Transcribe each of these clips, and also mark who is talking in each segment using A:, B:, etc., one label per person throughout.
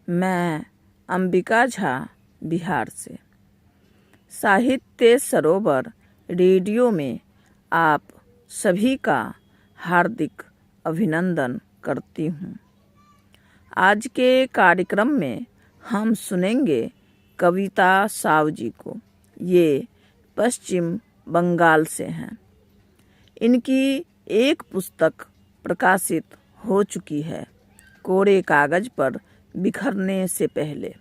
A: मैं अंबिका झा बिहार से साहित्य सरोवर रेडियो में आप सभी का हार्दिक अभिनंदन करती हूँ। आज के कार्यक्रम में हम सुनेंगे कविता साव जी को। ये पश्चिम बंगाल से हैं। इनकी एक पुस्तक प्रकाशित हो चुकी है, कोरे कागज पर बिखरने से पहले।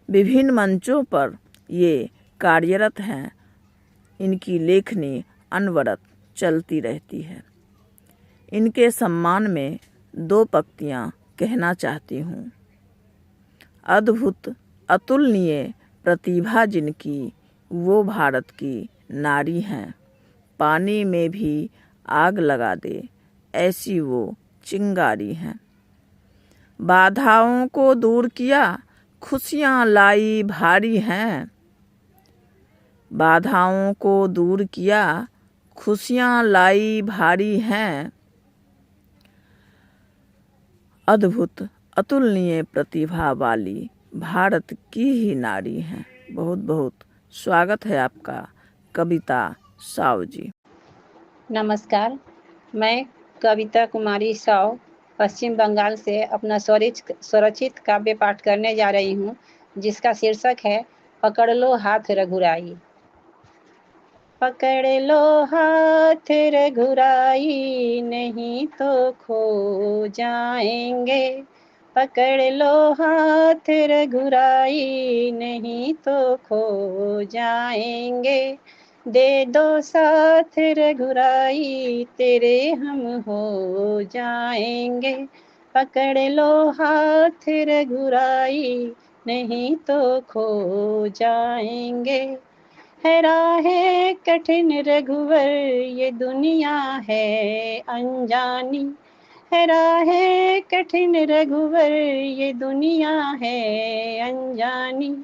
A: विभिन्न मंचों पर ये कार्यरत हैं। इनकी लेखनी अनवरत चलती रहती है। इनके सम्मान में दो पंक्तियाँ कहना चाहती हूँ। अद्भुत अतुलनीय प्रतिभा जिनकी, वो भारत की नारी हैं। पानी में भी आग लगा दे, ऐसी वो चिंगारी हैं। बाधाओं को दूर किया, खुशियाँ लाई भारी हैं। बाधाओं को दूर किया, खुशियाँ लाई भारी हैं। अद्भुत अतुलनीय प्रतिभा वाली भारत की ही नारी हैं। बहुत बहुत स्वागत है आपका कविता साव जी।
B: नमस्कार, मैं कविता कुमारी साव पश्चिम बंगाल से अपना स्वरचित काव्य पाठ करने जा रही हूँ, जिसका शीर्षक है पकड़ लो हाथ रघुराई। पकड़ लो हाथ रघुराई, नहीं तो खो जाएंगे। पकड़ लो हाथ रघुराई, नहीं तो खो जाएंगे। दे दो साथ रघुराई, तेरे हम हो जाएंगे। पकड़ लो हाथ रघुराई, नहीं तो खो जाएंगे। है राहें कठिन रघुवर, ये दुनिया है अनजानी। है राहें कठिन रघुवर, ये दुनिया है अनजानी।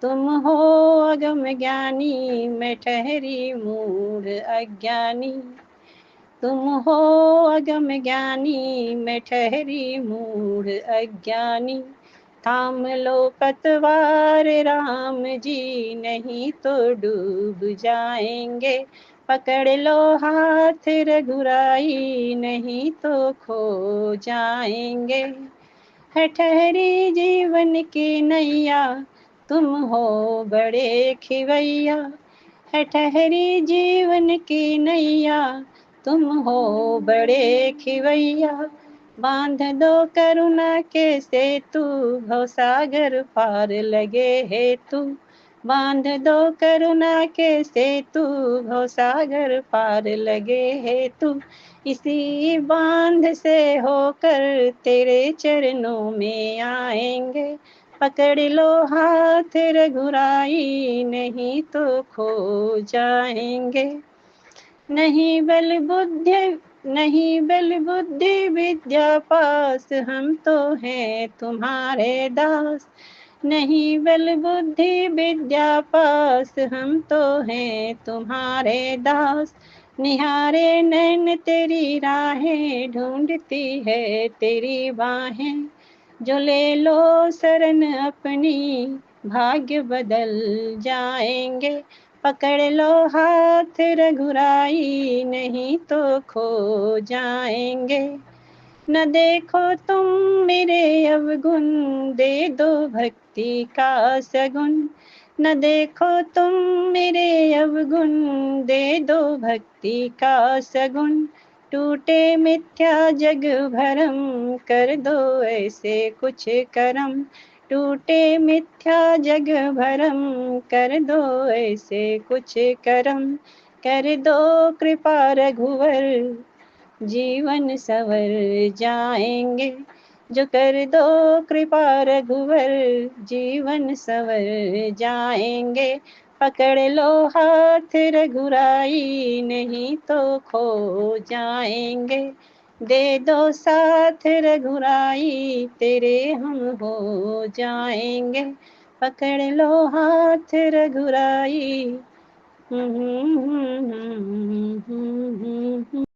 B: तुम हो अगम ज्ञानी, मैं ठहरी मूढ़ अज्ञानी। तुम हो अगम ज्ञानी, मैं ठहरी मूढ़ अज्ञानी। थाम लो पतवार राम जी, नहीं तो डूब जाएंगे। पकड़ लो हाथ रघुराई, नहीं तो खो जाएंगे। है ठहरी जीवन की नैया, तुम हो बड़े खिवैया। है ठहरी जीवन की नैया, तुम हो बड़े खिवैया। बांध दो करुणा के सेतु, भवसागर पार लगे हेतु। बांध दो करुणा के सेतु, भवसागर पार लगे हेतु। इसी बांध से होकर तेरे चरणों में आएंगे। पकड़ लो हाथ रघुराई, नहीं तो खो जाएंगे। नहीं बल बुद्धि विद्या पास, हम तो हैं तुम्हारे दास। नहीं बल बुद्धि विद्या पास, हम तो हैं तुम्हारे दास। निहारे नैन तेरी राहें, ढूंढती है तेरी बाहें। जो ले लो शरण अपनी, भाग्य बदल जाएंगे। पकड़ लो हाथ रघुराई, नहीं तो खो जाएंगे। न देखो तुम मेरे अवगुण, दे दो भक्ति का सगुन। न देखो तुम मेरे अवगुण, दे दो भक्ति का सगुन। टूटे मिथ्या जग भरम, कर दो ऐसे कुछ करम। टूटे मिथ्या जग भरम, कर दो ऐसे कुछ करम। कर दो कृपा रघुवर, जीवन सवर जाएंगे। जो कर दो कृपा रघुवर, जीवन सवर जाएंगे। पकड़ लो हाथ रघुराई, नहीं तो खो जाएंगे। दे दो साथ रघुराई, तेरे हम हो जाएंगे। पकड़ लो हाथ रघुराई।